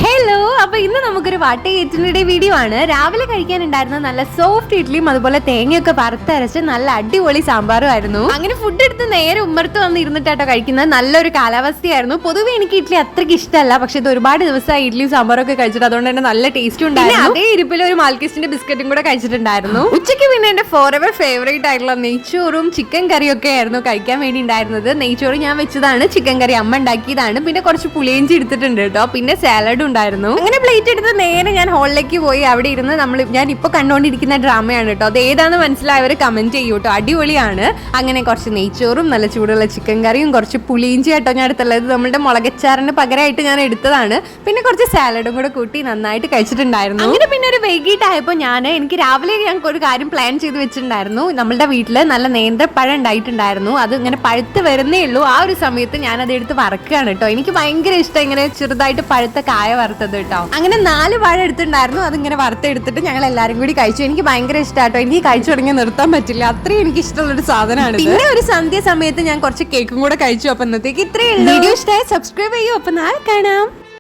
Hello, അപ്പൊ ഇന്ന് നമുക്കൊരു വാട്ടേറ്റിന്റെ വീഡിയോ ആണ്. രാവിലെ കഴിക്കാനുണ്ടായിരുന്ന നല്ല സോഫ്റ്റ് ഇഡ്ലിയും അതുപോലെ തേങ്ങയൊക്കെ വറുത്തരച്ച് നല്ല അടിപൊളി സാമ്പാറും ആയിരുന്നു. അങ്ങനെ ഫുഡ് എടുത്ത് നേരെ ഉമ്മർത്ത് വന്ന് ഇരുന്നിട്ടാട്ടോ കഴിക്കുന്നത്. നല്ലൊരു കാലാവസ്ഥയായിരുന്നു. പൊതുവെ എനിക്ക് ഇഡ്ലി അത്രയ്ക്ക് ഇഷ്ടമല്ല, പക്ഷെ ഇത് ഒരുപാട് ദിവസമായി ഇഡ്ലിയും സാമ്പാറും ഒക്കെ കഴിച്ചിട്ട് അതുകൊണ്ട് തന്നെ നല്ല ടേസ്റ്റ് ഉണ്ടായിരുന്നു. അതേ ഇരിപ്പിൽ ഒരു മാൽക്കിസ്റ്റിന്റെ ബിസ്ക്കറ്റും കൂടെ കഴിച്ചിട്ടുണ്ടായിരുന്നു. ഉച്ചയ്ക്ക് പിന്നെ എന്റെ ഫോർ എവർ ഫേവറേറ്റ് ആയിട്ടുള്ള നെയ്ച്ചോറും ചിക്കൻ കറിയും ഒക്കെ ആയിരുന്നു കഴിക്കാൻ വേണ്ടി ഉണ്ടായിരുന്നത്. നെയ്ച്ചോറ് ഞാൻ വെച്ചതാണ്, ചിക്കൻ കറി അമ്മ ഉണ്ടാക്കിയതാണ്, പിന്നെ കുറച്ച് പുളിയിഞ്ചി എടുത്തിട്ടുണ്ട് കേട്ടോ, പിന്നെ സാലഡ് ഉണ്ടായിരുന്നു. അങ്ങനെ പ്ലേറ്റ് എടുത്ത് നേരെ ഞാൻ ഹോളിലേക്ക് പോയി. അവിടെ ഇരുന്ന് ഞാൻ ഇപ്പൊ കണ്ടുകൊണ്ടിരിക്കുന്ന ഡ്രാമയാണ് കേട്ടോ. അത് ഏതാന്ന് മനസ്സിലായവർ കമന്റ് ചെയ്യൂ കേട്ടോ, അടിപൊളിയാണ്. അങ്ങനെ കുറച്ച് നെയ്ച്ചോറും നല്ല ചൂടുള്ള ചിക്കൻ കറിയും കുറച്ച് പുളിയിഞ്ചി കേട്ടോ ഞാൻ എടുത്തുള്ളത്. നമ്മുടെ മുളകച്ചാറിന് പകരമായിട്ട് ഞാൻ എടുത്തതാണ്. പിന്നെ കുറച്ച് സാലഡും കൂടെ കൂട്ടി നന്നായിട്ട് കഴിച്ചിട്ടുണ്ടായിരുന്നു. അങ്ങനെ പിന്നെ ഒരു വൈകിട്ടായപ്പോൾ എനിക്ക് രാവിലെ ഒരു കാര്യം പ്ലാൻ ചെയ്ത് വെച്ചിട്ടുണ്ടായിരുന്നു. നമ്മളുടെ വീട്ടില് നല്ല നേന്ത്രപ്പഴം ഉണ്ടായിട്ടുണ്ടായിരുന്നു. അത് ഇങ്ങനെ പഴുത്ത് വരുന്നേ ഉള്ളൂ. ആ ഒരു സമയത്ത് ഞാൻ അത് എടുത്ത് വറക്കുകയാണ് കേട്ടോ. എനിക്ക് ഭയങ്കര ഇഷ്ടം ഇങ്ങനെ ചെറുതായിട്ട് പഴുത്ത കായ വറുത്തത് കേട്ടോ. അങ്ങനെ 4 വാഴ എടുത്തിട്ടുണ്ടായിരുന്നു. അതിങ്ങനെ വറുത്തെടുത്തിട്ട് ഞങ്ങൾ എല്ലാവരും കൂടി കഴിച്ചു. എനിക്ക് ഭയങ്കര ഇഷ്ടമാട്ടോ. എനിക്ക് കഴിച്ചു തുടങ്ങി നിർത്താൻ പറ്റില്ല, അത്രയും എനിക്ക് ഇഷ്ടമുള്ളൊരു സാധനമാണ്. പിന്നെ ഒരു സന്ധ്യ സമയത്ത് ഞാൻ കുറച്ച് കേക്കും കൂടെ കഴിച്ചു. അപ്പൊ ഇന്നത്തേക്ക് ഇത്രയേ ഉള്ളൂ. വീഡിയോ ഇഷ്ടമായി സബ്സ്ക്രൈബ് ചെയ്യൂ. അപ്പൊ നാളെ കാണാം.